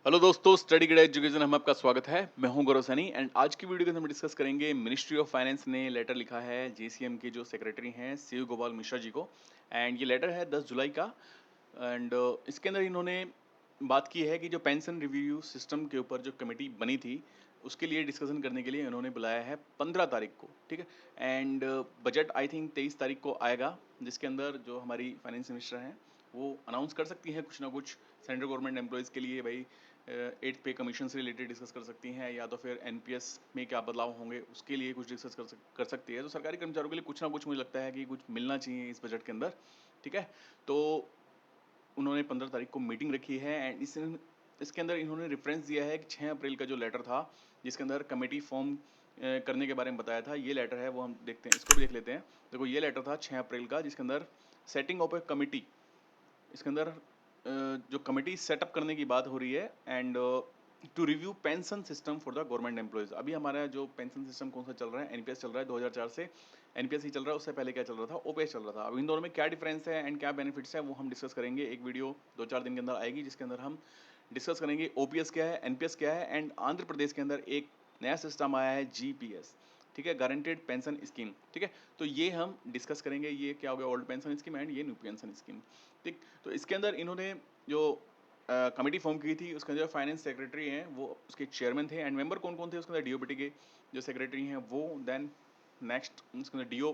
Hello दोस्तों, study गिड education में आपका स्वागत है। मैं हूं गौरव सैनी एंड आज की वीडियो के अंदर हम डिस्कस करेंगे मिनिस्ट्री ऑफ फाइनेंस ने लेटर लिखा है जेसीएम के जो सेक्रेटरी हैं शिव गोपाल मिश्रा जी को। एंड ये लेटर है 10 जुलाई का। एंड इसके अंदर इन्होंने बात की है कि जो पेंशन रिव्यू सिस्टम के ऊपर जो कमेटी बनी थी उसके लिए डिस्कशन करने के लिए इन्होंने बुलाया है 15 तारीख को, ठीक है। एंड बजट आई थिंक 23 तारीख को आएगा, जिसके अंदर जो हमारी फाइनेंस मिनिस्टर हैं वो अनाउंस कर सकती हैं कुछ ना कुछ सेंट्रल गवर्नमेंट एम्प्लॉयज़ के लिए। भाई एट पे कमीशन से रिलेटेड डिस्कस कर सकती हैं, या तो फिर एनपीएस में क्या बदलाव होंगे उसके लिए कुछ डिस्कस कर सकती है। तो सरकारी कर्मचारियों के लिए कुछ ना कुछ मुझे लगता है कि कुछ मिलना चाहिए इस बजट के अंदर, ठीक है। तो उन्होंने 15 तारीख को मीटिंग रखी है एंड इसके अंदर इन्होंने रेफरेंस दिया है कि 6 अप्रैल का जो लेटर था जिसके अंदर कमेटी फॉर्म करने के बारे में बताया था, ये लेटर है वो हम देखते हैं, इसको भी देख लेते हैं। देखो ये लेटर था 6 अप्रैल का जिसके अंदर सेटिंग ऑफ ए कमेटी, इसके अंदर जो कमेटी सेटअप करने की बात हो रही है and to review pension system for the government employees. अभी हमारा जो पेंशन सिस्टम कौन सा चल रहा है, एनपीएस चल रहा है 2004 से। एनपीएस ही चल रहा है, उससे पहले क्या चल रहा था, ओपीएस चल रहा था। अब इन दोनों में क्या डिफरेंस है एंड क्या बेनिफिट्स है वो हम डिस्कस करेंगे। एक वीडियो 2-4 दिन के अंदर आएगी जिसके अंदर हम डिस्कस करेंगे ओपीएस क्या है, एनपीएस क्या है। एंड आंध्र प्रदेश के अंदर एक नया सिस्टम आया है जीपीएस, ठीक है, गारंटेड पेंशन स्कीम, ठीक है। तो ये हम डिस्कस करेंगे, ये क्या हो गया ओल्ड पेंशन स्कीम एंड ये न्यू पेंशन स्कीम, ठीक। तो इसके अंदर इन्होंने जो कमेटी फॉर्म की थी उसके अंदर फाइनेंस सेक्रेटरी हैं वो उसके चेयरमैन थे एंड मेंबर कौन कौन थे उसके अंदर डीओपीटी के जो सेक्रेटरी हैं वो, देन नेक्स्ट उसके अंदर DO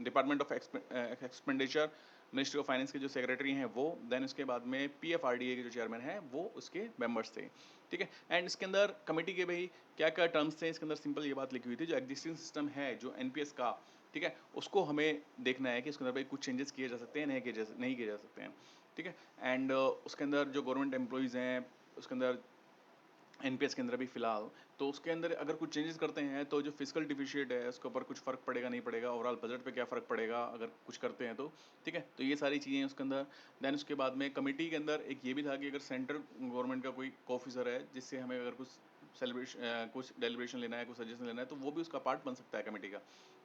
department of expenditure ministry of finance के जो सेक्रेटरी हैं वो, देन उसके बाद में पीएफआरडीए के जो चेयरमैन हैं वो उसके मेंबर्स थे, ठीक है। एंड इसके अंदर कमेटी के भाई क्या क्या टर्म्स थे, इसके अंदर सिंपल ये बात लिखी हुई थी जो एग्जिस्टिंग सिस्टम है जो एनपीएस का, ठीक है, उसको हमें देखना है कि उसके अंदर भाई कुछ चेंजेस किए जा सकते हैं, नहीं किए जा सकते हैं, ठीक है। एंड उसके अंदर जो गवर्नमेंट एम्प्लॉयज़ हैं उसके अंदर एनपीएस के अंदर अभी फिलहाल, तो उसके अंदर अगर कुछ चेंजेस करते हैं तो जो फिजिकल डिफिशिएट है उसके ऊपर कुछ फर्क पड़ेगा नहीं पड़ेगा, ओवरऑल बजट पे क्या फ़र्क पड़ेगा अगर कुछ करते हैं तो, ठीक है। तो ये सारी चीज़ें उसके अंदर। देन उसके बाद में कमेटी के अंदर एक ये भी था कि अगर सेंट्रल गवर्नमेंट का कोई ऑफिसर है जिससे हमें अगर कुछ कुछ डेलिब्रेशन लेना है, कुछ सजेशन लेना है, तो वो भी उसका पार्ट बन सकता है कमेटी का,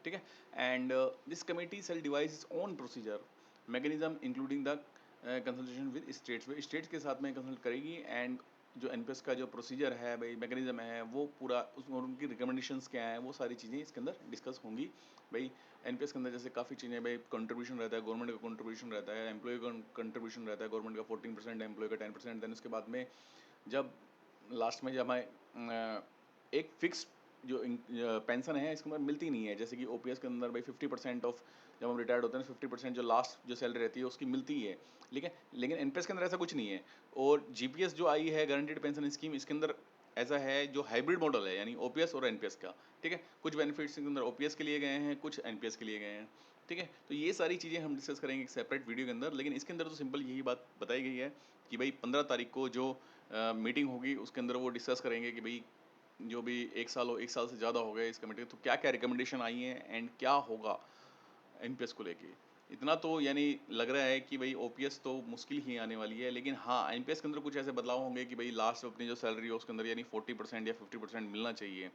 ठीक है। And this committee shall devise its own procedure mechanism including the consultation with states, वे स्टेट्स के साथ में कंसल्ट करेगी। एंड जो एनपीएस का जो प्रोसीजर है भाई मैकेनिज्म है वो पूरा उसमें उनकी रिकमेंडेशंस क्या हैं वो सारी चीज़ें इसके अंदर डिस्कस होंगी। भाई एनपीएस के अंदर जैसे काफ़ी चीज़ें, भाई कंट्रीब्यूशन रहता है, गवर्नमेंट का कंट्रीब्यूशन रहता है, एम्प्लॉय का कंट्रीब्यूशन रहता है, गवर्नमेंट का 14%, एम्प्लॉय का 10%। देन उसके बाद में जब लास्ट में जब हमें एक फिक्स जो पेंशन है इसके अंदर मिलती नहीं है, जैसे कि ओपीएस के अंदर भाई 50% ऑफ जब हम रिटायर्ड होते हैं 50% जो लास्ट जो सैलरी रहती है उसकी मिलती ही है, लेकिन एनपीएस के अंदर ऐसा कुछ नहीं है। और जीपीएस जो आई है गारंटेड पेंशन स्कीम, इसके अंदर ऐसा है जो हाइब्रिड मॉडल है यानी ओपीएस और एनपीएस का, ठीक है। कुछ बेनिफिट्स के अंदर ओपीएस के लिए गए हैं, कुछ एनपीएस के लिए गए हैं, ठीक है। तो ये सारी चीज़ें हम डिस्कस करेंगे एक सेपरेट वीडियो के अंदर, लेकिन इसके अंदर तो सिंपल यही बात बताई गई है कि भाई 15 तारीख को जो मीटिंग होगी उसके अंदर वो डिस्कस करेंगे कि भाई जो भी 1 साल से ज़्यादा हो गए इस कमेटी, तो क्या क्या रिकमेंडेशन आई हैं एंड क्या होगा एनपीएस को लेके। इतना तो यानी लग रहा है कि भाई ओपीएस तो मुश्किल ही आने वाली है, लेकिन हाँ एनपीएस के अंदर कुछ ऐसे बदलाव होंगे कि भाई लास्ट अपनी जो सैलरी हो उसके अंदर यानी 40% या 50% मिलना चाहिए,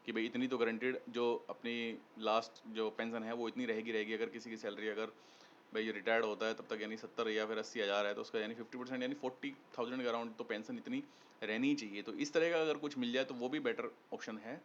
कि भाई इतनी तो गारंटेड जो अपनी लास्ट जो पेंशन है वो इतनी रहेगी। अगर किसी की सैलरी अगर भाई ये रिटायर्ड होता है तब तक यानी 70 या फिर 80 हज़ार है तो उसका यानी 50% यानी 40,000 के अराउंड तो पेंशन इतनी रहनी ही चाहिए। तो इस तरह का अगर कुछ मिल जाए तो वो भी बेटर ऑप्शन है,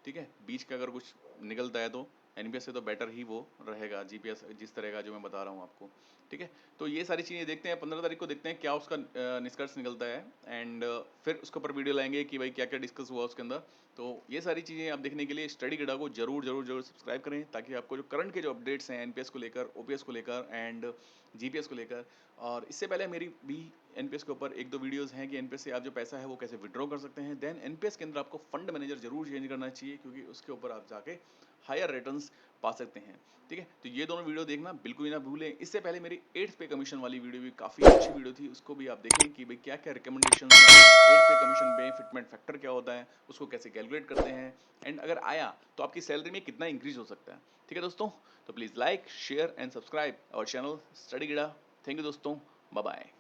ठीक है। बीच का अगर कुछ निकलता है तो एनपीएस से तो बेटर ही वो रहेगा जीपीएस जिस तरह का जो मैं बता रहा हूँ आपको, ठीक है। तो ये सारी चीज़ें देखते हैं 15 तारीख को, देखते हैं क्या उसका निष्कर्ष निकलता है। एंड फिर उसके ऊपर वीडियो लाएंगे कि भाई क्या क्या डिस्कस हुआ उसके अंदर। तो ये सारी चीज़ें आप देखने के लिए स्टडी गिडा को जरूर सब्सक्राइब करें, ताकि आपको जो करंट के जो अपडेट्स हैं एनपीएस को लेकर, ओपीएस को लेकर एंड जीपीएस को लेकर, और इससे पहले मेरी भी एनपीएस के ऊपर 1-2 वीडियोस हैं कि एनपीएस से आप जो पैसा है वो कैसे विड्रॉ कर सकते हैं। देन एनपीएस के अंदर आपको फंड मैनेजर जरूर चेंज करना चाहिए, क्योंकि उसके ऊपर आप जाके हायर रिटर्न्स पा सकते हैं, ठीक है। तो ये दोनों वीडियो देखना बिल्कुल ही ना भूलें। इससे पहले मेरी 8th पे कमीशन वाली वीडियो भी काफ़ी अच्छी वीडियो थी, उसको भी आप देखें कि भाई क्या क्या रिकमेंडेशन हैं, 8th पे कमीशन में फिटमेंट फैक्टर क्या होता है, उसको कैसे कैलकुलेट करते हैं, एंड अगर आया तो आपकी सैलरी में कितना इंक्रीज हो सकता है, ठीक है दोस्तों। तो please like share and subscribe our channel study गिडा। थैंक यू दोस्तों, बाय बाय।